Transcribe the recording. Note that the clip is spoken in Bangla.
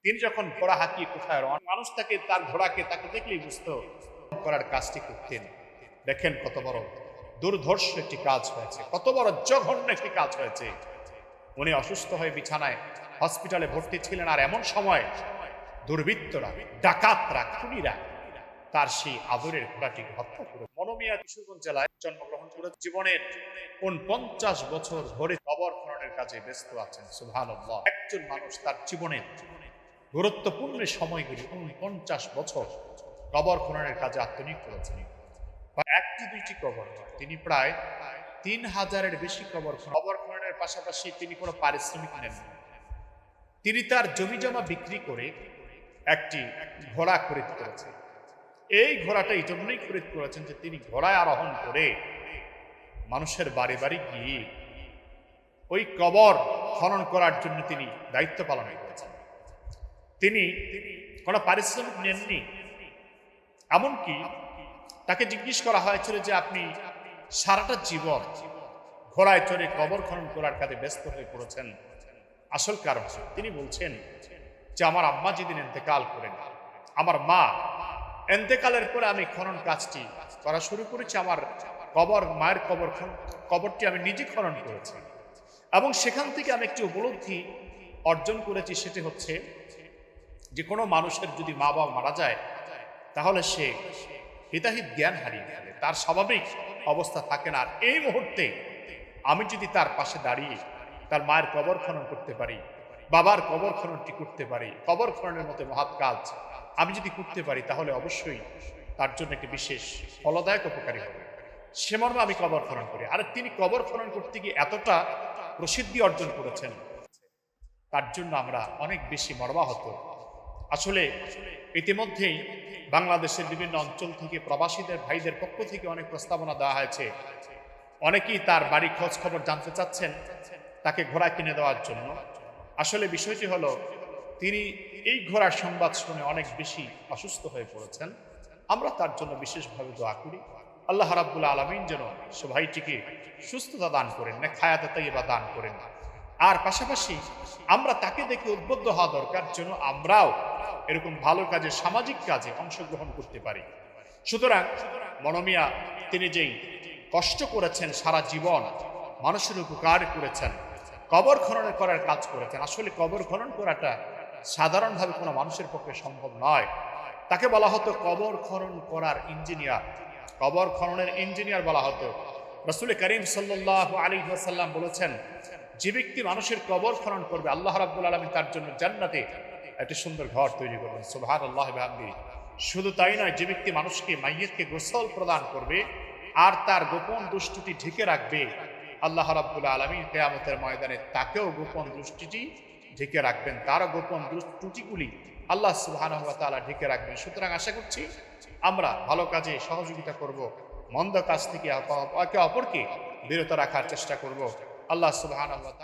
তিনি যখন ঘোড়া হাঁকিয়ে কোথায় মানুষ তার ঘোড়াকে তাকে দেখলেই বুঝতো করার কাজটি করতেন। দেখেন কত বড় দুর্ধর্ষ একটি কাজ হয়েছে, কত বড় জঘন্য একটি কাজ হয়েছে। উনি অসুস্থ হয়ে বিছানায় হসপিটালে ভর্তি ছিলেন, আর এমন সময় দুর্বৃত্তরা, ডাকাতরা, খুনিরা তার সেই আদরের ঘোড়াটিকে হত্যা করে। মনোমিয়া কিশোরগঞ্জ জেলায় জন্মগ্রহণ করে জীবনের ৪৯ বছর ধরে কবর খননের কাজে ব্যস্ত আছেন। সুবহানাল্লাহ। একজন মানুষ তার জীবনের গুরুত্বপূর্ণ সময়গুলি ৪৯ বছর কবর খননের কাজে আত্মনিয়োগ করেছেন। একটি দুইটি কবর, তিনি প্রায় ৩,০০০-এর বেশি কবর খননের পাশাপাশি তিনি কোনো পারিশ্রমিক নেন। তিনি তার জমি জমা বিক্রি করে একটি ঘোড়া খরিদ করেছেন। এই ঘোড়াটা এই জন্যই খরিদ করেছেন যে তিনি ঘোড়ায় আরোহণ করে মানুষের বাড়ি বাড়ি গিয়ে ওই কবর খনন করার জন্য তিনি দায়িত্ব পালন করেছেন। তিনি কোনো পারিশ্রমিক নেননি। এমনকি তাকে জিজ্ঞেস করা হয়েছিল যে আপনি সারাটা জীবন ঘোড়ায় চড়ে কবর খনন করার কাজে ব্যস্ত হয়ে পড়েছেন, আসল কারণ তিনি বলছেন যে আমার আম্মা যেদিন ইন্তেকাল করেন, আমার মা ইন্তেকালের পরে আমি খনন কাজটি করা শুরু করেছি। আমার মায়ের কবরটি আমি নিজে খনন করেছি, এবং সেখান থেকে আমি একটি উপলব্ধি অর্জন করেছি। সেটি হচ্ছে যে কোনো মানুষের যদি মা বাবা মারা যায় তাহলে সে হিতাহিত জ্ঞান হারিয়ে ফেলে, তার স্বাভাবিক অবস্থা থাকে না। আর এই মুহূর্তে আমি যদি তার পাশে দাঁড়িয়ে তার মায়ের কবর খনন করতে পারি, বাবার কবর খননটি করতে পারি, কবর খননের মতো মহৎ কাজ আমি যদি করতে পারি, তাহলে অবশ্যই তার জন্য একটি বিশেষ ফলদায়ক উপকারী হবে। সে মর্মে আমি কবর খনন করি। আর তিনি কবর খনন করতে গিয়ে এতটা প্রসিদ্ধি অর্জন করেছেন, তার জন্য আমরা অনেক বেশি মর্মাহত। আসলে ইতিমধ্যেই বাংলাদেশের বিভিন্ন অঞ্চল থেকে প্রবাসীদের ভাইদের পক্ষ থেকে অনেক প্রস্তাবনা দেওয়া হয়েছে। অনেকেই তার বাড়ি খোঁজ খবর জানতে চাচ্ছেন তাকে ঘোড়া কিনে দেওয়ার জন্য। আসলে বিষয়টি হলো তিনি এই ঘোড়ার সংবাদ শুনে অনেক বেশি অসুস্থ হয়ে পড়েছেন। আমরা তার জন্য বিশেষভাবে দোয়া করি, আল্লাহ রাব্বুল আলামিন যেন সে ভাইটিকে সুস্থতা দান করেন, নেখায়াত তাইয়্যিবা দান করেন। আর পাশাপাশি আমরা তাকে দেখে উদ্বুদ্ধ হওয়া দরকার যেন আমরাও এরকম ভালো কাজে, সামাজিক কাজে অংশগ্রহণ করতে পারি। সুতরাং মনোমিয়া তিনি যেই কষ্ট করেছেন, সারা জীবন মানুষের উপকার করেছেন, কবর খনন করার কাজ করেছেন। আসলে কবর খনন করাটা সাধারণভাবে কোনো মানুষের পক্ষে সম্ভব নয়। তাকে বলা হতো কবর খনন করার ইঞ্জিনিয়ার, কবর খননের ইঞ্জিনিয়ার বলা হতো। রাসূল করিম সাল্লাল্লাহু আলাইহি ওয়াসাল্লাম বলেছেন, যে ব্যক্তি মানুষের কবর খনন করবে আল্লাহ রাব্বুল আলামিন তার জন্য জান্নাতে একটি সুন্দর ঘর তৈরি করবেন। সুবহানাল্লাহ ওয়া বিহামদিহি। শুধু তাই নয়, যে ব্যক্তি মানুষকে, মাইয়িতকে গোসল প্রদান করবে আর তার গোপন দুষ্টুটি ঢেকে রাখবে, আল্লাহ রাব্বুল আলামিন কিয়ামতের ময়দানে তাকেও গোপন দৃষ্টিটি ঢেকে রাখবেন, তার গোপন ত্রুটিগুলি আল্লাহ সুবহানাহু ওয়া তাআলা ঢেকে রাখবেন। সুতরাং আশা করছি আমরা ভালো কাজে সহযোগিতা করব, মন্দ কাজ থেকে একে অপরকে বিরত রাখার চেষ্টা করব। আল্লাহ সুবহানাহু ওয়া তাআলা